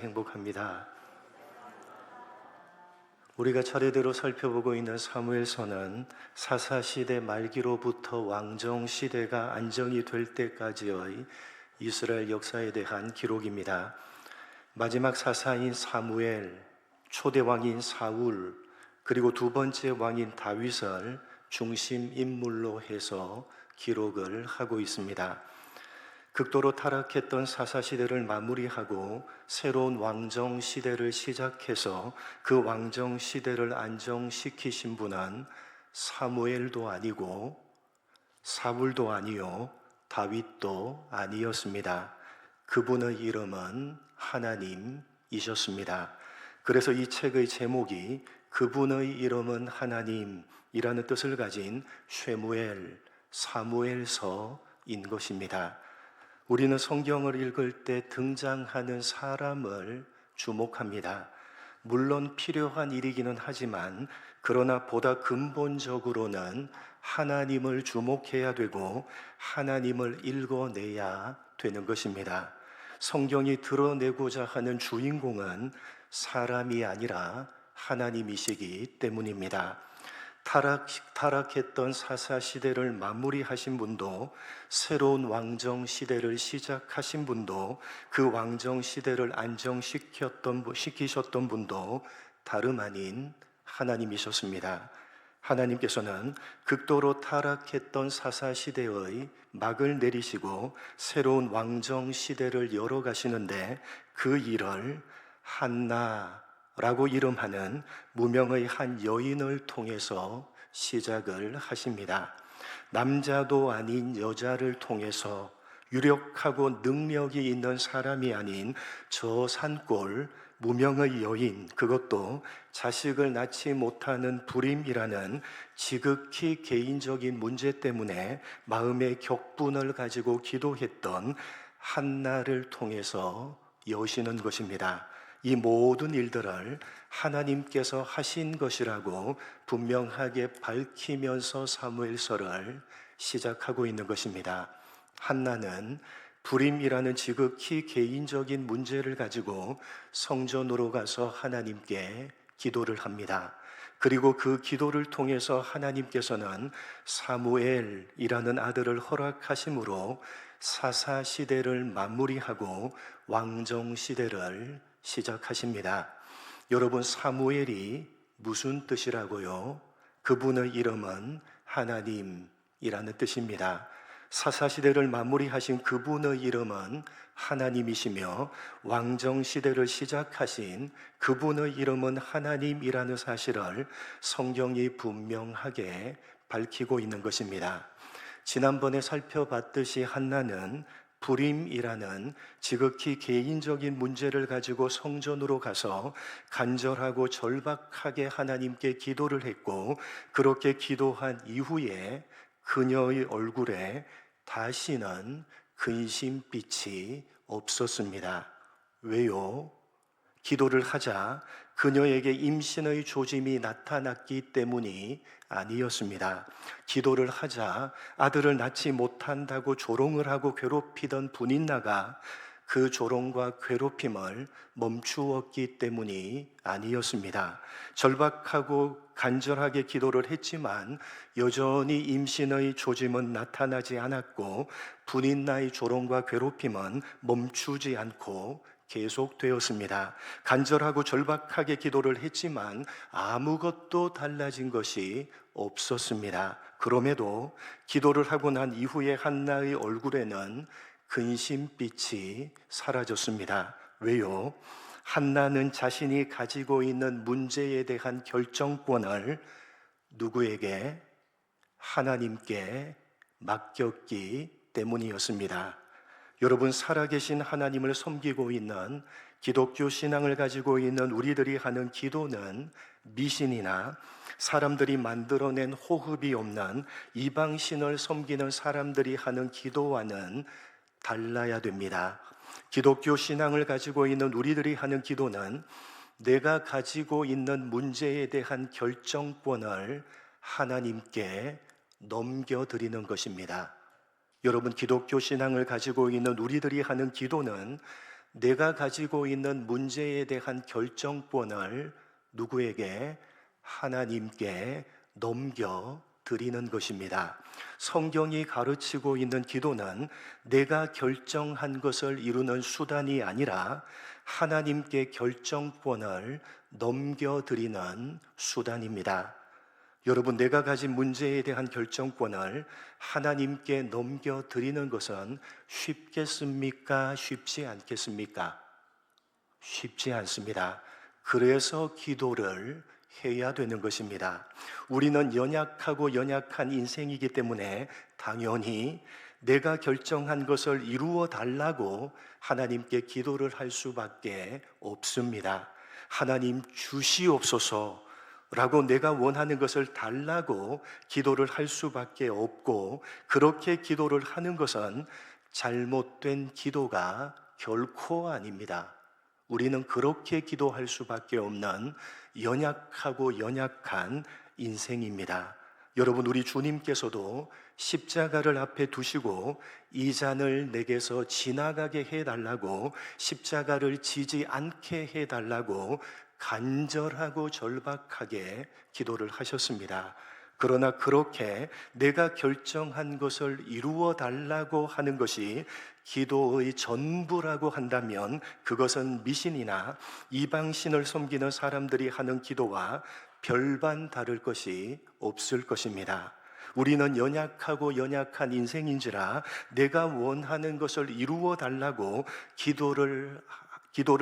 행복합니다. 우리가 차례대로 살펴보고 있는 사무엘서는 사사시대 말기로부터 왕정시대가 안정이 될 때까지의 이스라엘 역사에 대한 기록입니다. 마지막 사사인 사무엘, 초대왕인 사울, 그리고 두 번째 왕인 다윗을 중심 인물로 해서 기록을 하고 있습니다. 극도로 타락했던 사사시대를 마무리하고 새로운 왕정시대를 시작해서 그 왕정시대를 안정시키신 분은 사무엘도 아니고 사울도 아니요 다윗도 아니었습니다. 그분의 이름은 하나님이셨습니다. 그래서 이 책의 제목이 그분의 이름은 하나님이라는 뜻을 가진 쉐무엘, 사무엘서인 것입니다. 우리는 성경을 읽을 때 등장하는 사람을 주목합니다. 물론 필요한 일이기는 하지만 그러나 보다 근본적으로는 하나님을 주목해야 되고 하나님을 읽어내야 되는 것입니다. 성경이 드러내고자 하는 주인공은 사람이 아니라 하나님이시기 때문입니다. 타락했던 사사시대를 마무리하신 분도 새로운 왕정시대를 시작하신 분도 그 왕정시대를 시키셨던 분도 다름 아닌 하나님이셨습니다. 하나님께서는 극도로 타락했던 사사시대의 막을 내리시고 새로운 왕정시대를 열어가시는데 그 일을 한나라고 이름하는 무명의 한 여인을 통해서 시작을 하십니다. 남자도 아닌 여자를 통해서 유력하고 능력이 있는 사람이 아닌 저 산골 무명의 여인, 그것도 자식을 낳지 못하는 불임이라는 지극히 개인적인 문제 때문에 마음의 격분을 가지고 기도했던 한나를 통해서 여시는 것입니다. 이 모든 일들을 하나님께서 하신 것이라고 분명하게 밝히면서 사무엘서를 시작하고 있는 것입니다. 한나는 불임이라는 지극히 개인적인 문제를 가지고 성전으로 가서 하나님께 기도를 합니다. 그리고 그 기도를 통해서 하나님께서는 사무엘이라는 아들을 허락하심으로 사사시대를 마무리하고 왕정시대를 시작하십니다. 여러분, 사무엘이 무슨 뜻이라고요? 그분의 이름은 하나님이라는 뜻입니다. 사사시대를 마무리하신 그분의 이름은 하나님이시며 왕정시대를 시작하신 그분의 이름은 하나님이라는 사실을 성경이 분명하게 밝히고 있는 것입니다. 지난번에 살펴봤듯이 한나는 불임이라는 지극히 개인적인 문제를 가지고 성전으로 가서 간절하고 절박하게 하나님께 기도를 했고, 그렇게 기도한 이후에 그녀의 얼굴에 다시는 근심빛이 없었습니다. 왜요? 기도를 하자 그녀에게 임신의 조짐이 나타났기 때문이 아니었습니다. 기도를 하자 아들을 낳지 못한다고 조롱을 하고 괴롭히던 분인나가 그 조롱과 괴롭힘을 멈추었기 때문이 아니었습니다. 절박하고 간절하게 기도를 했지만 여전히 임신의 조짐은 나타나지 않았고 분인나의 조롱과 괴롭힘은 멈추지 않고 계속되었습니다. 간절하고 절박하게 기도를 했지만 아무것도 달라진 것이 없었습니다. 그럼에도 기도를 하고 난 이후에 한나의 얼굴에는 근심빛이 사라졌습니다. 왜요? 한나는 자신이 가지고 있는 문제에 대한 결정권을 누구에게? 하나님께 맡겼기 때문이었습니다. 여러분, 살아계신 하나님을 섬기고 있는 기독교 신앙을 가지고 있는 우리들이 하는 기도는 미신이나 사람들이 만들어낸 호흡이 없는 이방신을 섬기는 사람들이 하는 기도와는 달라야 됩니다. 기독교 신앙을 가지고 있는 우리들이 하는 기도는 내가 가지고 있는 문제에 대한 결정권을 하나님께 넘겨드리는 것입니다. 여러분, 기독교 신앙을 가지고 있는 우리들이 하는 기도는 내가 가지고 있는 문제에 대한 결정권을 누구에게? 하나님께 넘겨 드리는 것입니다. 성경이 가르치고 있는 기도는 내가 결정한 것을 이루는 수단이 아니라 하나님께 결정권을 넘겨드리는 수단입니다. 여러분, 내가 가진 문제에 대한 결정권을 하나님께 넘겨드리는 것은 쉽겠습니까? 쉽지 않겠습니까? 쉽지 않습니다. 그래서 기도를 해야 되는 것입니다. 우리는 연약하고 연약한 인생이기 때문에 당연히 내가 결정한 것을 이루어 달라고 하나님께 기도를 할 수밖에 없습니다. 하나님 주시옵소서 라고 내가 원하는 것을 달라고 기도를 할 수밖에 없고, 그렇게 기도를 하는 것은 잘못된 기도가 결코 아닙니다. 우리는 그렇게 기도할 수밖에 없는 연약하고 연약한 인생입니다. 여러분, 우리 주님께서도 십자가를 앞에 두시고 이 잔을 내게서 지나가게 해달라고, 십자가를 지지 않게 해달라고 간절하고 절박하게 기도를 하셨습니다. 그러나 그렇게 내가 결정한 것을 이루어 달라고 하는 것이 기도의 전부라고 한다면 그것은 미신이나 이방신을 섬기는 사람들이 하는 기도와 별반 다를 것이 없을 것입니다. 우리는 연약하고 연약한 인생인지라 내가 원하는 것을 이루어 달라고 기도를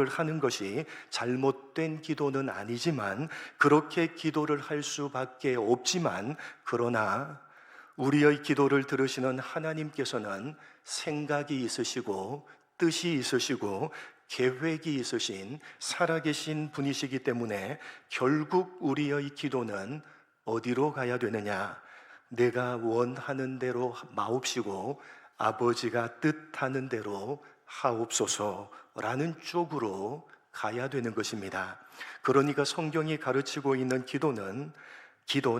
하는 것이 잘못된 기도는 아니지만, 그렇게 기도를 할 수밖에 없지만, 그러나 우리의 기도를 들으시는 하나님께서는 생각이 있으시고 뜻이 있으시고 계획이 있으신 살아계신 분이시기 때문에 결국 우리의 기도는 어디로 가야 되느냐? 내가 원하는 대로 마옵시고 아버지가 뜻하는 대로 하옵소서라는 쪽으로 가야 되는 것입니다. 그러니까 성경이 가르치고 있는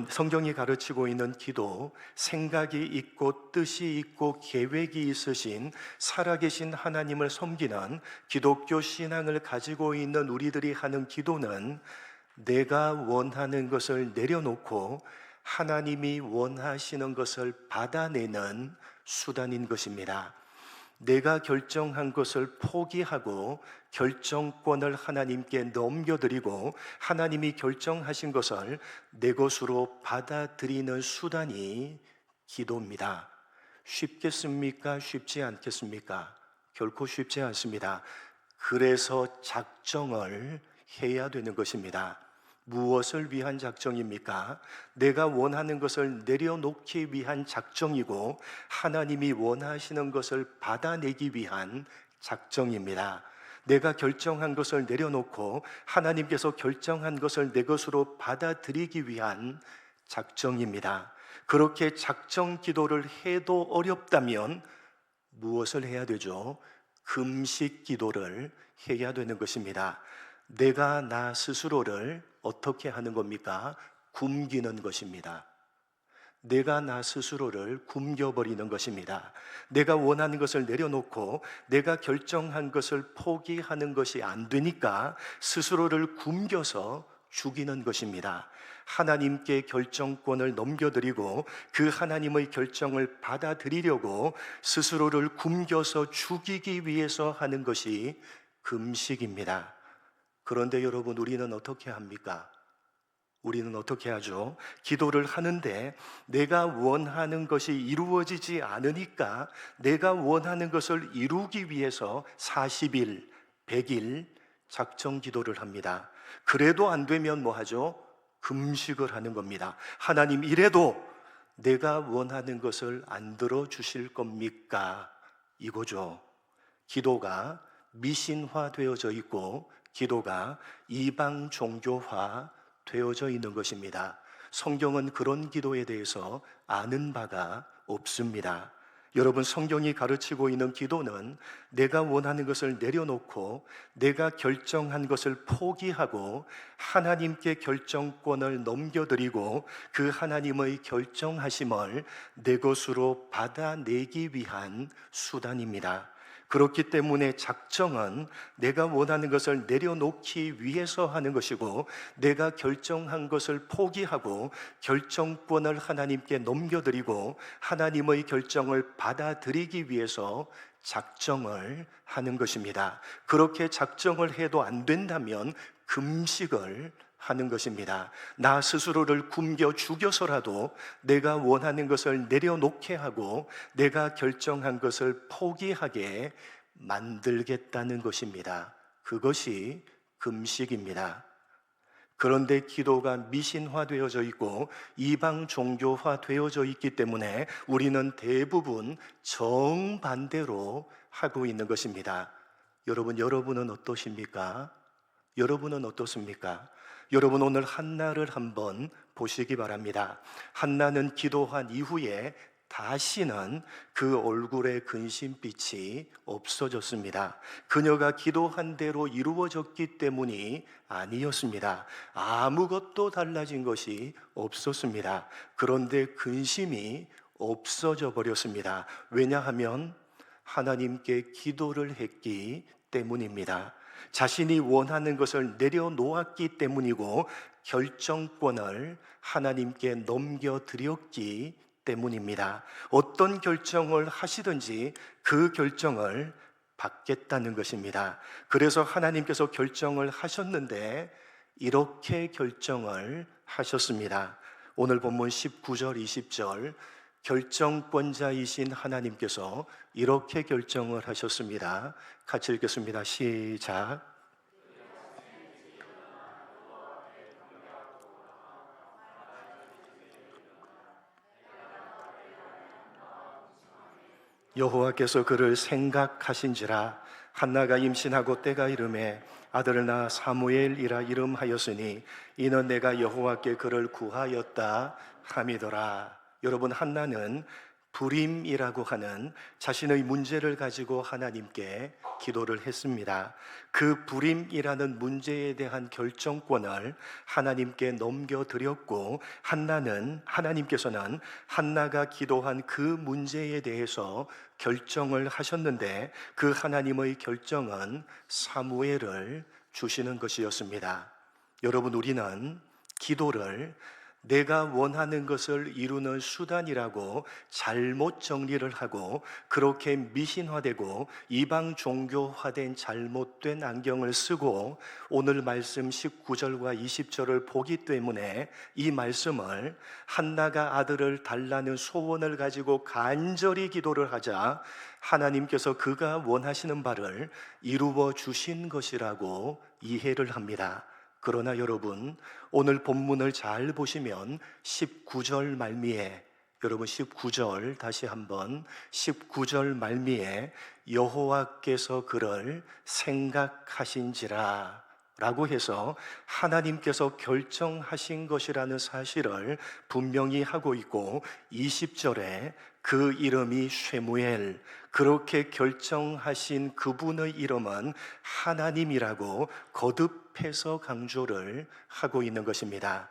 성경이 가르치고 있는 기도, 생각이 있고 뜻이 있고 계획이 있으신 살아계신 하나님을 섬기는 기독교 신앙을 가지고 있는 우리들이 하는 기도는 내가 원하는 것을 내려놓고 하나님이 원하시는 것을 받아내는 수단인 것입니다. 내가 결정한 것을 포기하고 결정권을 하나님께 넘겨드리고 하나님이 결정하신 것을 내 것으로 받아들이는 수단이 기도입니다. 쉽겠습니까? 쉽지 않겠습니까? 결코 쉽지 않습니다. 그래서 작정을 해야 되는 것입니다. 무엇을 위한 작정입니까? 내가 원하는 것을 내려놓기 위한 작정이고 하나님이 원하시는 것을 받아내기 위한 작정입니다. 내가 결정한 것을 내려놓고 하나님께서 결정한 것을 내 것으로 받아들이기 위한 작정입니다. 그렇게 작정 기도를 해도 어렵다면 무엇을 해야 되죠? 금식 기도를 해야 되는 것입니다. 내가 나 스스로를 어떻게 하는 겁니까? 굶기는 것입니다. 내가 나 스스로를 굶겨버리는 것입니다. 내가 원하는 것을 내려놓고 내가 결정한 것을 포기하는 것이 안 되니까 스스로를 굶겨서 죽이는 것입니다. 하나님께 결정권을 넘겨드리고 그 하나님의 결정을 받아들이려고 스스로를 굶겨서 죽이기 위해서 하는 것이 금식입니다. 그런데 여러분, 우리는 어떻게 합니까? 우리는 어떻게 하죠? 기도를 하는데 내가 원하는 것이 이루어지지 않으니까 내가 원하는 것을 이루기 위해서 40일, 100일 작정 기도를 합니다. 그래도 안 되면 뭐 하죠? 금식을 하는 겁니다. 하나님, 이래도 내가 원하는 것을 안 들어주실 겁니까? 이거죠. 기도가 미신화 되어져 있고 기도가 이방 종교화 되어져 있는 것입니다. 성경은 그런 기도에 대해서 아는 바가 없습니다. 여러분, 성경이 가르치고 있는 기도는 내가 원하는 것을 내려놓고 내가 결정한 것을 포기하고 하나님께 결정권을 넘겨드리고 그 하나님의 결정하심을 내 것으로 받아내기 위한 수단입니다. 그렇기 때문에 작정은 내가 원하는 것을 내려놓기 위해서 하는 것이고, 내가 결정한 것을 포기하고 결정권을 하나님께 넘겨드리고 하나님의 결정을 받아들이기 위해서 작정을 하는 것입니다. 그렇게 작정을 해도 안 된다면 금식을 하는 것입니다. 나 스스로를 굶겨 죽여서라도 내가 원하는 것을 내려놓게 하고 내가 결정한 것을 포기하게 만들겠다는 것입니다. 그것이 금식입니다. 그런데 기도가 미신화되어져 있고 이방 종교화되어져 있기 때문에 우리는 대부분 정반대로 하고 있는 것입니다. 여러분은 어떠십니까? 여러분은 어떻습니까? 여러분, 오늘 한나를 한번 보시기 바랍니다. 한나는 기도한 이후에 다시는 그 얼굴의 근심빛이 없어졌습니다. 그녀가 기도한 대로 이루어졌기 때문이 아니었습니다. 아무것도 달라진 것이 없었습니다. 그런데 근심이 없어져 버렸습니다. 왜냐하면 하나님께 기도를 했기 때문입니다. 자신이 원하는 것을 내려놓았기 때문이고 결정권을 하나님께 넘겨드렸기 때문입니다. 어떤 결정을 하시든지 그 결정을 받겠다는 것입니다. 그래서 하나님께서 결정을 하셨는데 이렇게 결정을 하셨습니다. 오늘 본문 19절 20절, 결정권자이신 하나님께서 이렇게 결정을 하셨습니다. 같이 읽겠습니다. 시작. 여호와께서 그를 생각하신지라. 한나가 임신하고 때가 이르매 아들을 낳아 사무엘이라 이름하였으니 이는 내가 여호와께 그를 구하였다 함이더라. 여러분, 한나는 불임이라고 하는 자신의 문제를 가지고 하나님께 기도를 했습니다. 그 불임이라는 문제에 대한 결정권을 하나님께 넘겨드렸고, 하나님께서는 한나가 기도한 그 문제에 대해서 결정을 하셨는데 그 하나님의 결정은 사무엘을 주시는 것이었습니다. 여러분, 우리는 기도를 내가 원하는 것을 이루는 수단이라고 잘못 정리를 하고 그렇게 미신화되고 이방 종교화된 잘못된 안경을 쓰고 오늘 말씀 19절과 20절을 보기 때문에 이 말씀을 한나가 아들을 달라는 소원을 가지고 간절히 기도를 하자 하나님께서 그가 원하시는 바를 이루어 주신 것이라고 이해를 합니다. 그러나 여러분, 오늘 본문을 잘 보시면 19절 말미에, 여러분 19절 다시 한번 19절 말미에 여호와께서 그를 생각하신지라 라고 해서 하나님께서 결정하신 것이라는 사실을 분명히 하고 있고, 20절에 그 이름이 쉐무엘, 그렇게 결정하신 그분의 이름은 하나님이라고 거듭해서 강조를 하고 있는 것입니다.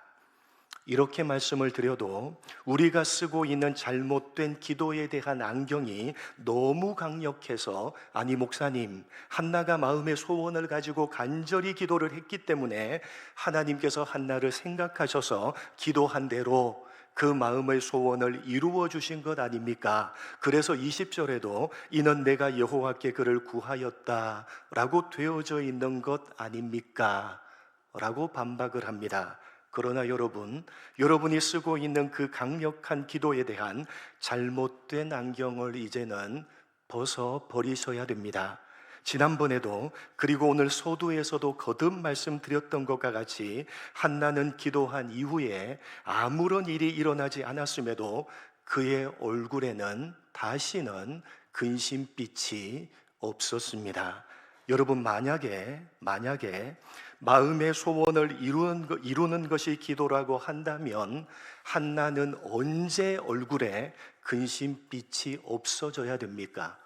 이렇게 말씀을 드려도 우리가 쓰고 있는 잘못된 기도에 대한 안경이 너무 강력해서, 아니 목사님, 한나가 마음의 소원을 가지고 간절히 기도를 했기 때문에 하나님께서 한나를 생각하셔서 기도한 대로 그 마음의 소원을 이루어 주신 것 아닙니까? 그래서 20절에도 이는 내가 여호와께 그를 구하였다 라고 되어져 있는 것 아닙니까? 라고 반박을 합니다. 그러나 여러분이 쓰고 있는 그 강력한 기도에 대한 잘못된 안경을 이제는 벗어버리셔야 됩니다. 지난번에도 그리고 오늘 소두에서도 거듭 말씀드렸던 것과 같이 한나는 기도한 이후에 아무런 일이 일어나지 않았음에도 그의 얼굴에는 다시는 근심빛이 없었습니다. 여러분, 만약에 마음의 소원을 이루는 것이 기도라고 한다면 한나는 언제 얼굴에 근심빛이 없어져야 됩니까?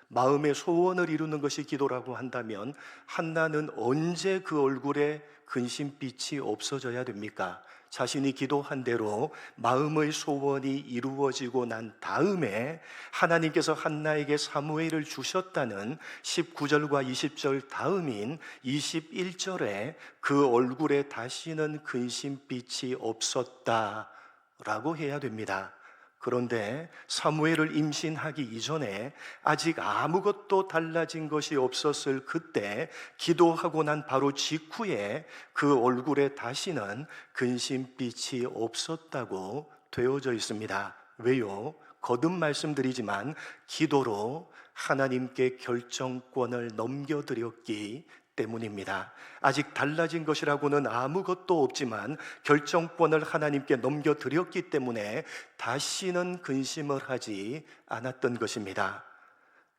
마음의 소원을 이루는 것이 기도라고 한다면 한나는 언제 그 얼굴에 근심빛이 없어져야 됩니까? 자신이 기도한 대로 마음의 소원이 이루어지고 난 다음에 하나님께서 한나에게 사무엘을 주셨다는 19절과 20절 다음인 21절에 그 얼굴에 다시는 근심빛이 없었다라고 해야 됩니다. 그런데 사무엘을 임신하기 이전에 아직 아무것도 달라진 것이 없었을 그때 기도하고 난 바로 직후에 그 얼굴에 다시는 근심빛이 없었다고 되어져 있습니다. 왜요? 거듭 말씀드리지만 기도로 하나님께 결정권을 넘겨드렸기 때문입니다. 아직 달라진 것이라고는 아무것도 없지만 결정권을 하나님께 넘겨드렸기 때문에 다시는 근심을 하지 않았던 것입니다.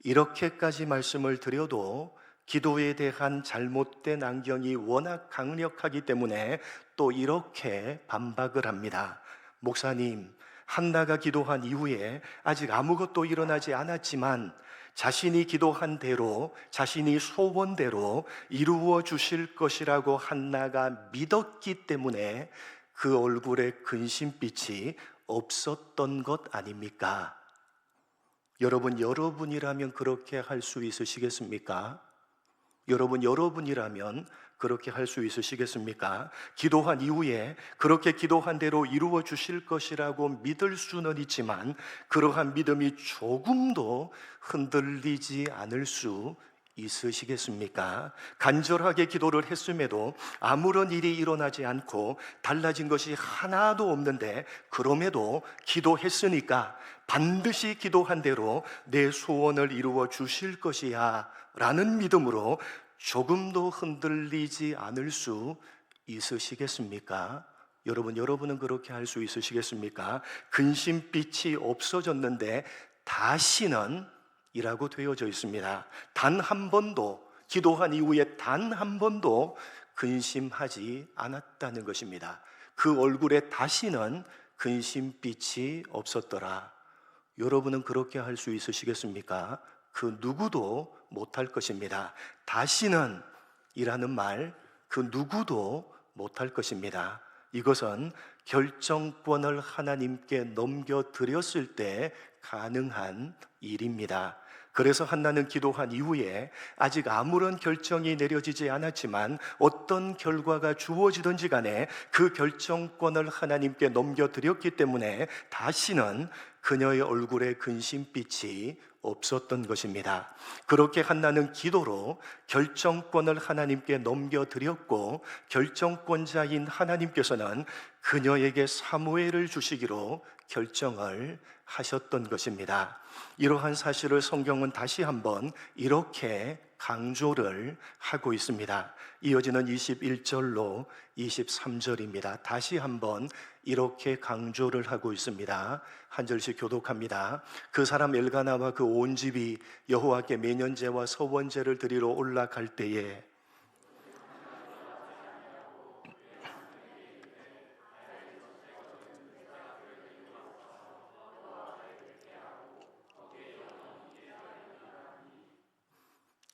이렇게까지 말씀을 드려도 기도에 대한 잘못된 안경이 워낙 강력하기 때문에 또 이렇게 반박을 합니다. 목사님, 한나가 기도한 이후에 아직 아무것도 일어나지 않았지만 자신이 기도한 대로, 자신이 소원대로 이루어 주실 것이라고 한나가 믿었기 때문에 그 얼굴에 근심빛이 없었던 것 아닙니까? 여러분이라면 그렇게 할 수 있으시겠습니까? 여러분이라면 그렇게 할 수 있으시겠습니까? 기도한 이후에 그렇게 기도한 대로 이루어 주실 것이라고 믿을 수는 있지만 그러한 믿음이 조금도 흔들리지 않을 수 있으시겠습니까? 간절하게 기도를 했음에도 아무런 일이 일어나지 않고 달라진 것이 하나도 없는데 그럼에도 기도했으니까 반드시 기도한 대로 내 소원을 이루어 주실 것이야 라는 믿음으로 조금도 흔들리지 않을 수 있으시겠습니까? 여러분은 그렇게 할 수 있으시겠습니까? 근심빛이 없어졌는데 다시는 이라고 되어져 있습니다. 단 한 번도, 기도한 이후에 단 한 번도 근심하지 않았다는 것입니다. 그 얼굴에 다시는 근심빛이 없었더라. 여러분은 그렇게 할 수 있으시겠습니까? 그 누구도 못할 것입니다. 다시는 이라는 말, 그 누구도 못할 것입니다. 이것은 결정권을 하나님께 넘겨드렸을 때 가능한 일입니다. 그래서 한나는 기도한 이후에 아직 아무런 결정이 내려지지 않았지만 어떤 결과가 주어지든지 간에 그 결정권을 하나님께 넘겨드렸기 때문에 다시는 그녀의 얼굴에 근심빛이 없었던 것입니다. 그렇게 한나는 기도로 결정권을 하나님께 넘겨드렸고 결정권자인 하나님께서는 그녀에게 사무엘을 주시기로 결정을 하셨던 것입니다. 이러한 사실을 성경은 다시 한번 이렇게 강조를 하고 있습니다. 이어지는 21절로 23절입니다. 다시 한번 이렇게 강조를 하고 있습니다. 한 절씩 교독합니다. 그 사람 엘가나와 그 온 집이 여호와께 매년제와 서원제를 드리러 올라갈 때에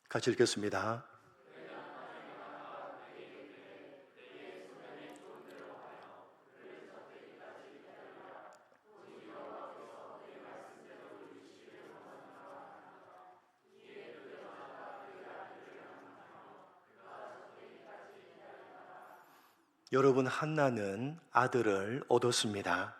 같이 읽겠습니다. 여러분, 한나는 아들을 얻었습니다.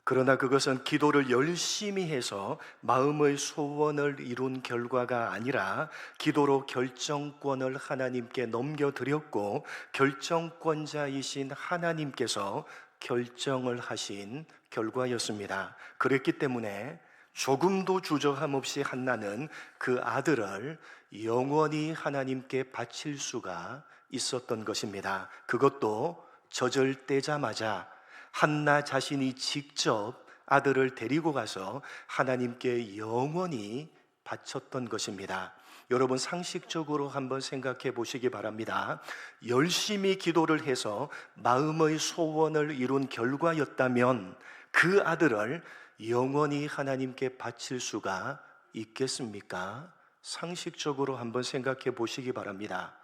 그러나 그것은 기도를 열심히 해서 마음의 소원을 이룬 결과가 아니라 기도로 결정권을 하나님께 넘겨드렸고 결정권자이신 하나님께서 결정을 하신 결과였습니다. 그랬기 때문에 조금도 주저함 없이 한나는 그 아들을 영원히 하나님께 바칠 수가 있었던 것입니다. 그것도 젖을떼자마자 한나 자신이 직접 아들을 데리고 가서 하나님께 영원히 바쳤던 것입니다. 여러분, 상식적으로 한번 생각해 보시기 바랍니다. 열심히 기도를 해서 마음의 소원을 이룬 결과였다면 그 아들을 영원히 하나님께 바칠 수가 있겠습니까? 상식적으로 한번 생각해 보시기 바랍니다.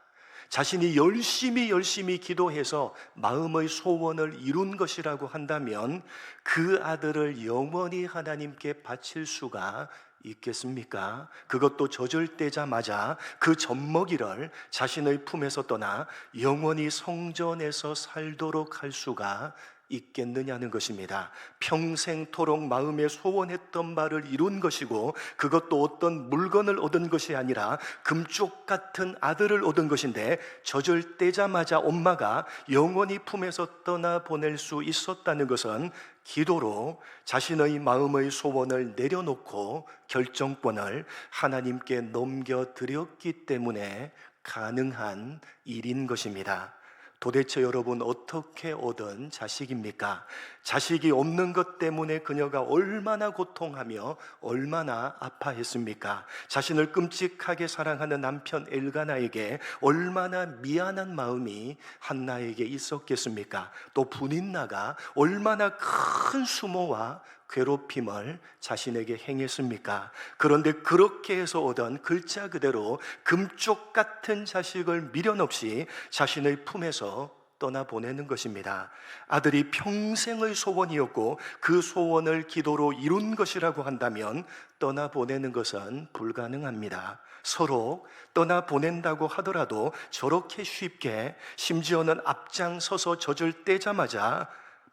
자신이 열심히 기도해서 마음의 소원을 이룬 것이라고 한다면 그 아들을 영원히 하나님께 바칠 수가 있겠습니까? 그것도 젖을 떼자마자 그 젖먹이를 자신의 품에서 떠나 영원히 성전에서 살도록 할 수가 있겠느냐는 것입니다. 평생토록 마음에 소원했던 바를 이룬 것이고, 그것도 어떤 물건을 얻은 것이 아니라 금쪽 같은 아들을 얻은 것인데, 젖을 떼자마자 엄마가 영원히 품에서 떠나보낼 수 있었다는 것은 기도로 자신의 마음의 소원을 내려놓고 결정권을 하나님께 넘겨드렸기 때문에 가능한 일인 것입니다. 도대체 여러분, 어떻게 얻은 자식입니까? 자식이 없는 것 때문에 그녀가 얼마나 고통하며 얼마나 아파했습니까? 자신을 끔찍하게 사랑하는 남편 엘가나에게 얼마나 미안한 마음이 한나에게 있었겠습니까? 또 분인나가 얼마나 큰 수모와 괴롭힘을 자신에게 행했습니까? 그런데 그렇게 해서 얻은 글자 그대로 금쪽 같은 자식을 미련 없이 자신의 품에서 떠나보내는 것입니다. 아들이 평생의 소원이었고 그 소원을 기도로 이룬 것이라고 한다면 떠나보내는 것은 불가능합니다. 서로 떠나보낸다고 하더라도 저렇게 쉽게, 심지어는 앞장서서 젖을 떼자마자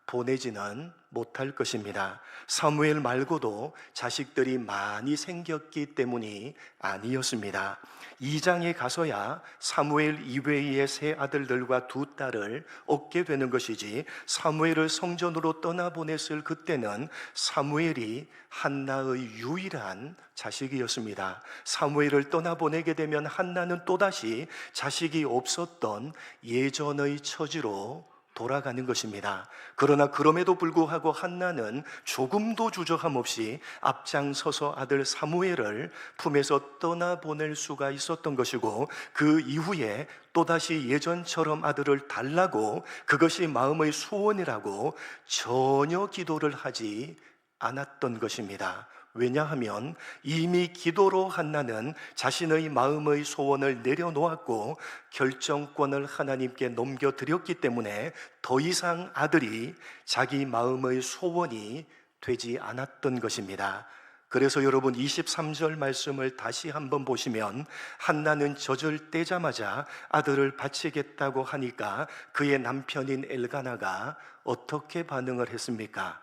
보내지는 못할 것입니다. 사무엘 말고도 자식들이 많이 생겼기 때문이 아니었습니다. 2장에 가서야 사무엘 이외의 세 아들들과 두 딸을 얻게 되는 것이지, 사무엘을 성전으로 떠나보냈을 그때는 사무엘이 한나의 유일한 자식이었습니다. 사무엘을 떠나보내게 되면 한나는 또다시 자식이 없었던 예전의 처지로 돌아가는 것입니다. 그러나 그럼에도 불구하고 한나는 조금도 주저함 없이 앞장서서 아들 사무엘을 품에서 떠나보낼 수가 있었던 것이고, 그 이후에 또다시 예전처럼 아들을 달라고, 그것이 마음의 소원이라고 전혀 기도를 하지 않았던 것입니다. 왜냐하면 이미 기도로 한나는 자신의 마음의 소원을 내려놓았고 결정권을 하나님께 넘겨드렸기 때문에 더 이상 아들이 자기 마음의 소원이 되지 않았던 것입니다. 그래서 여러분, 23절 말씀을 다시 한번 보시면 한나는 젖을 떼자마자 아들을 바치겠다고 하니까 그의 남편인 엘가나가 어떻게 반응을 했습니까?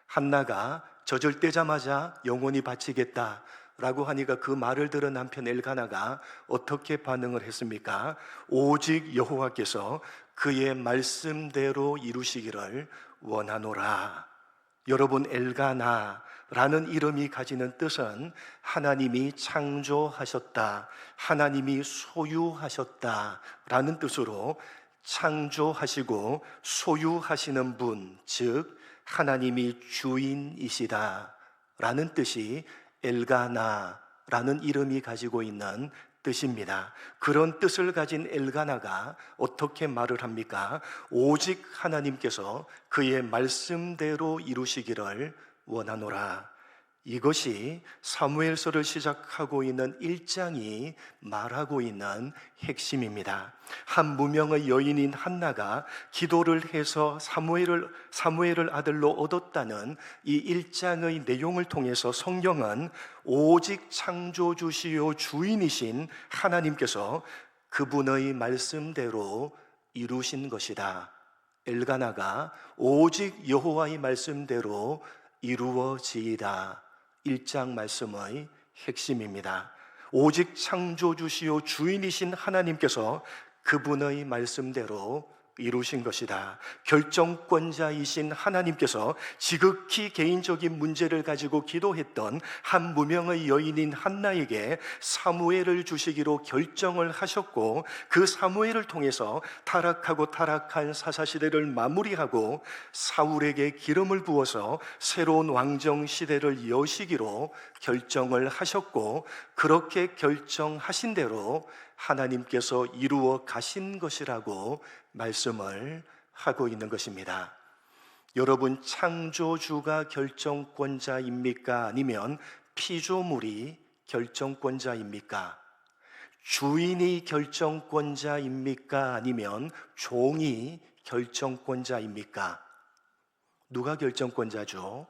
한나가 젖을 떼자마자 영원히 바치겠다라고 하니까 그 말을 들은 남편 엘가나가 어떻게 반응을 했습니까? 오직 여호와께서 그의 말씀대로 이루시기를 원하노라. 여러분, 엘가나라는 이름이 가지는 뜻은 하나님이 창조하셨다, 하나님이 소유하셨다라는 뜻으로, 창조하시고 소유하시는 분, 즉 하나님이 주인이시다 라는 뜻이 엘가나라는 이름이 가지고 있는 뜻입니다. 그런 뜻을 가진 엘가나가 어떻게 말을 합니까? 오직 하나님께서 그의 말씀대로 이루시기를 원하노라. 이것이 사무엘서를 시작하고 있는 1장이 말하고 있는 핵심입니다. 한 무명의 여인인 한나가 기도를 해서 사무엘을 아들로 얻었다는 이 1장의 내용을 통해서 성경은 오직 창조주시요 주인이신 하나님께서 그분의 말씀대로 이루신 것이다. 엘가나가 오직 여호와의 말씀대로 이루어지이다. 1장 말씀의 핵심입니다. 오직 창조주시요 주인이신 하나님께서 그분의 말씀대로 이루신 것이다. 결정권자이신 하나님께서 지극히 개인적인 문제를 가지고 기도했던 한 무명의 여인인 한나에게 사무엘을 주시기로 결정을 하셨고, 그 사무엘을 통해서 타락한 사사시대를 마무리하고 사울에게 기름을 부어서 새로운 왕정 시대를 여시기로 결정을 하셨고, 그렇게 결정하신 대로 하나님께서 이루어 가신 것이라고 말씀을 하고 있는 것입니다. 여러분, 창조주가 결정권자입니까? 아니면 피조물이 결정권자입니까? 주인이 결정권자입니까? 아니면 종이 결정권자입니까? 누가 결정권자죠?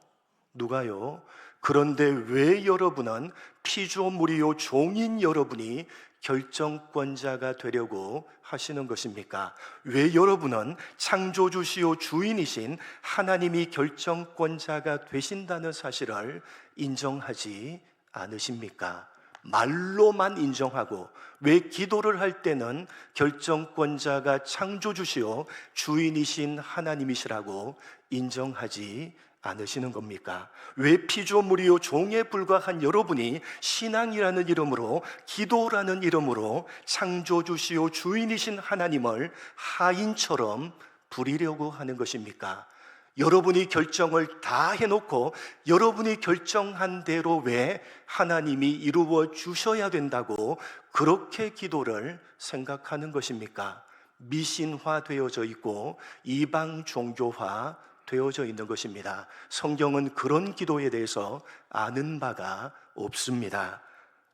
누가요? 그런데 왜 여러분은 피조물이요 종인 여러분이 결정권자가 되려고 하시는 것입니까? 왜 여러분은 창조주시요 주인이신 하나님이 결정권자가 되신다는 사실을 인정하지 않으십니까? 말로만 인정하고 왜 기도를 할 때는 결정권자가 창조주시요 주인이신 하나님이시라고 인정하지 않으시는 겁니까? 왜 피조물이요 종에 불과한 여러분이 신앙이라는 이름으로, 기도라는 이름으로 창조주시요 주인이신 하나님을 하인처럼 부리려고 하는 것입니까? 여러분이 결정을 다 해놓고 여러분이 결정한 대로 왜 하나님이 이루어 주셔야 된다고 그렇게 기도를 생각하는 것입니까? 미신화되어져 있고 이방 종교화 되어져 있는 것입니다. 성경은 그런 기도에 대해서 아는 바가 없습니다.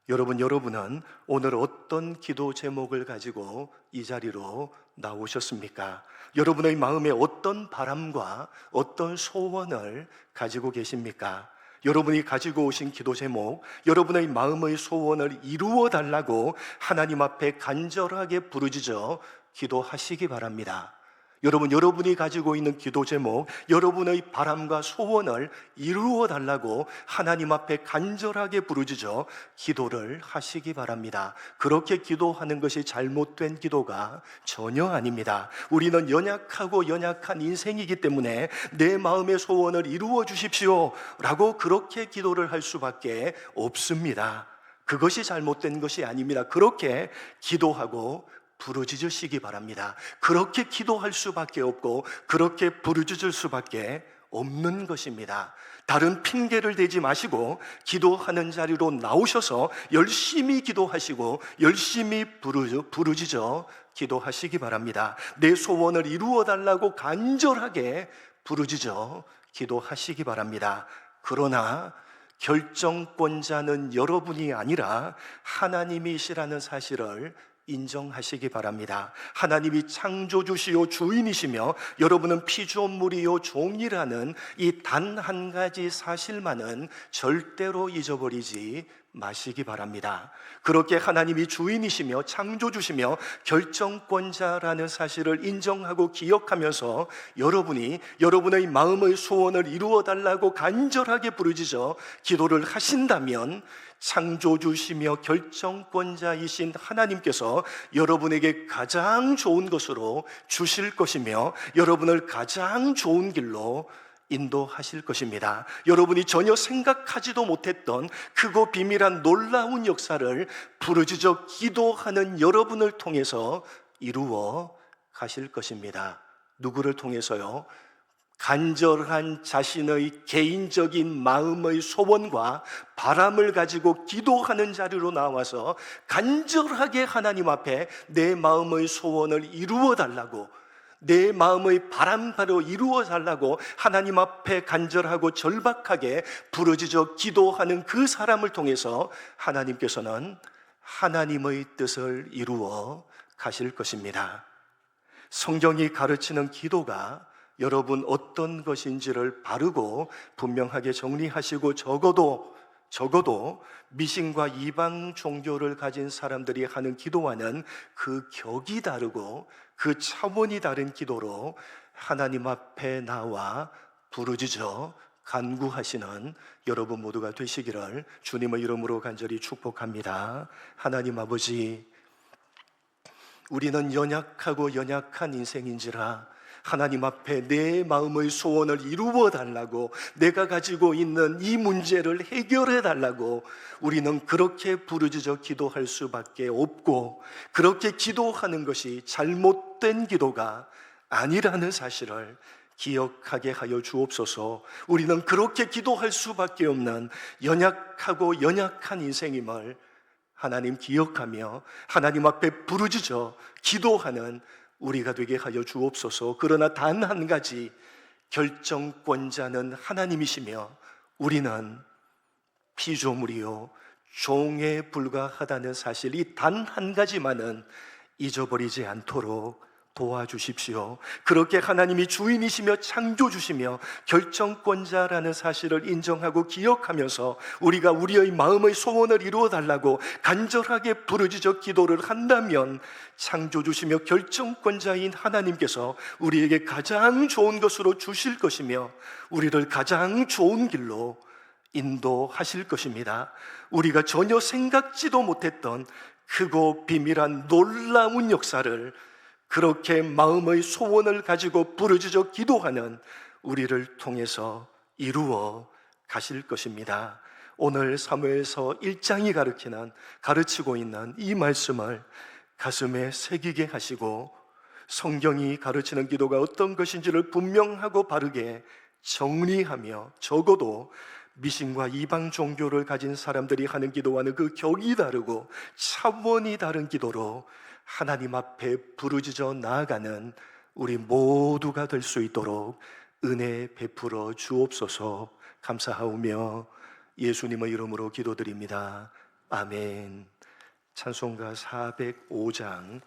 여러분은 오늘 어떤 기도 제목을 가지고 이 자리로 나오셨습니까? 여러분의 마음에 어떤 바람과 어떤 소원을 가지고 계십니까? 여러분이 가지고 오신 기도 제목, 여러분의 마음의 소원을 이루어 달라고 하나님 앞에 간절하게 부르짖어 기도하시기 바랍니다. 여러분이 가지고 있는 기도 제목, 여러분의 바람과 소원을 이루어 달라고 하나님 앞에 간절하게 부르짖어 기도를 하시기 바랍니다. 그렇게 기도하는 것이 잘못된 기도가 전혀 아닙니다. 우리는 연약하고 연약한 인생이기 때문에 내 마음의 소원을 이루어 주십시오 라고 그렇게 기도를 할 수밖에 없습니다. 그것이 잘못된 것이 아닙니다. 그렇게 기도하고 부르짖으시기 바랍니다. 그렇게 기도할 수밖에 없고 그렇게 부르짖을 수밖에 없는 것입니다. 다른 핑계를 대지 마시고 기도하는 자리로 나오셔서 열심히 기도하시고 열심히 부르짖어 기도하시기 바랍니다. 내 소원을 이루어 달라고 간절하게 부르짖어 기도하시기 바랍니다. 그러나 결정권자는 여러분이 아니라 하나님이시라는 사실을 인정하시기 바랍니다. 하나님이 창조주시요 주인이시며 여러분은 피조물이요 종이라는 이 단 한 가지 사실만은 절대로 잊어버리지 마시기 바랍니다. 그렇게 하나님이 주인이시며 창조주시며 결정권자라는 사실을 인정하고 기억하면서 여러분이 여러분의 마음의 소원을 이루어 달라고 간절하게 부르짖어 기도를 하신다면 창조주시며 결정권자이신 하나님께서 여러분에게 가장 좋은 것으로 주실 것이며 여러분을 가장 좋은 길로 인도하실 것입니다. 여러분이 전혀 생각하지도 못했던 크고 비밀한 놀라운 역사를 부르짖어 기도하는 여러분을 통해서 이루어 가실 것입니다. 누구를 통해서요? 간절한 자신의 개인적인 마음의 소원과 바람을 가지고 기도하는 자리로 나와서 간절하게 하나님 앞에 내 마음의 소원을 이루어 달라고, 내 마음의 바람대로 이루어 달라고 하나님 앞에 간절하고 절박하게 부르짖어 기도하는 그 사람을 통해서 하나님께서는 하나님의 뜻을 이루어 가실 것입니다. 성경이 가르치는 기도가 여러분 어떤 것인지를 바르고 분명하게 정리하시고 적어도 미신과 이방 종교를 가진 사람들이 하는 기도와는 그 격이 다르고 그 차원이 다른 기도로 하나님 앞에 나와 부르짖어 간구하시는 여러분 모두가 되시기를 주님의 이름으로 간절히 축복합니다. 하나님 아버지, 우리는 연약하고 연약한 인생인지라 하나님 앞에 내 마음의 소원을 이루어 달라고, 내가 가지고 있는 이 문제를 해결해 달라고 우리는 그렇게 부르짖어 기도할 수밖에 없고, 그렇게 기도하는 것이 잘못된 기도가 아니라는 사실을 기억하게 하여 주옵소서. 우리는 그렇게 기도할 수밖에 없는 연약하고 연약한 인생임을 하나님 기억하며 하나님 앞에 부르짖어 기도하는 우리가 되게 하여 주옵소서. 그러나 단 한 가지, 결정권자는 하나님이시며 우리는 피조물이요 종에 불과하다는 사실, 이 단 한 가지만은 잊어버리지 않도록 도와주십시오. 그렇게 하나님이 주인이시며 창조주시며 결정권자라는 사실을 인정하고 기억하면서 우리가 우리의 마음의 소원을 이루어 달라고 간절하게 부르짖어 기도를 한다면, 창조주시며 결정권자인 하나님께서 우리에게 가장 좋은 것으로 주실 것이며 우리를 가장 좋은 길로 인도하실 것입니다. 우리가 전혀 생각지도 못했던 크고 비밀한 놀라운 역사를, 그렇게 마음의 소원을 가지고 부르짖어 기도하는 우리를 통해서 이루어 가실 것입니다. 오늘 사무엘서 1장이 가르치고 있는 이 말씀을 가슴에 새기게 하시고, 성경이 가르치는 기도가 어떤 것인지를 분명하고 바르게 정리하며, 적어도 미신과 이방 종교를 가진 사람들이 하는 기도와는 그 격이 다르고 차원이 다른 기도로 하나님 앞에 부르짖어 나아가는 우리 모두가 될 수 있도록 은혜 베풀어 주옵소서. 감사하오며 예수님의 이름으로 기도드립니다. 아멘. 찬송가 405장